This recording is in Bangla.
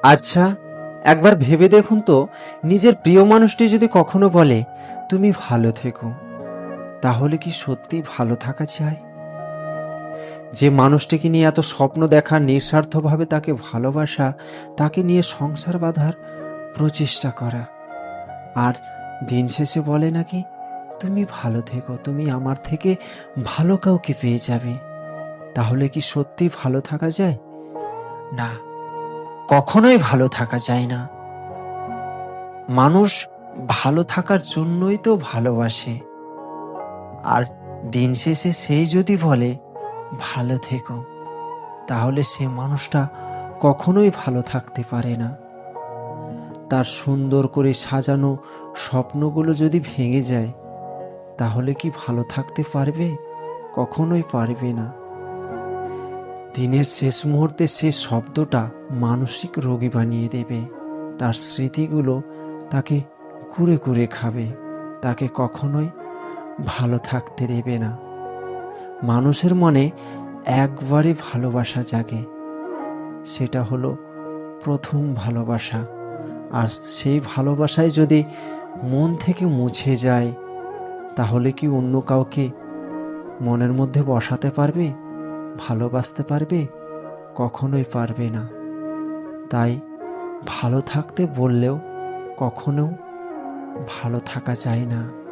আচ্ছা, একবার ভেবে দেখুন তো, নিজের প্রিয় মানুষটি যদি কখনো বলে তুমি ভালো থেকো, তাহলে কি সত্যি ভালো থাকা চায়? যে মানুষটিকে নিয়ে এত স্বপ্ন দেখা, নিঃস্বার্থভাবে তাকে ভালোবাসা, তাকে নিয়ে সংসার বাঁধার প্রচেষ্টা করা, আর দিন শেষে বলে নাকি তুমি ভালো থেকো, তুমি আমার থেকে ভালো কাউকে পেয়ে যাবে, তাহলে কি সত্যি ভালো থাকা যায়? না, কখনোই ভালো থাকা যায় না। মানুষ ভালো থাকার জন্যই তো ভালোবাসে। আর দিন শেষে সেই যদি বলে ভালো থেকো, তাহলে সে মানুষটা কখনোই ভালো থাকতে পারে না। তার সুন্দর করে সাজানো স্বপ্নগুলো যদি ভেঙে যায়, তাহলে কি ভালো থাকতে পারবে? কখনোই পারবে না। দিনের শেষ মুহূর্তে সে শব্দটা মানসিক রোগী বানিয়ে দেবে। তার স্মৃতিগুলো তাকে কুরে কুরে খাবে, তাকে কখনোই ভালো থাকতে দেবে না। মানুষের মনে একবারে ভালোবাসা জাগে, সেটা হলো প্রথম ভালোবাসা। আর সেই ভালোবাসায় যদি মন থেকে মুছে যায়, তাহলে কি অন্য কাউকে মনের মধ্যে বসাতে পারবে, ভালোবাসতে পারবে? কখনোই পারবে না। তাই ভালো থাকতে বললেও কখনো ভালো থাকা যায় না।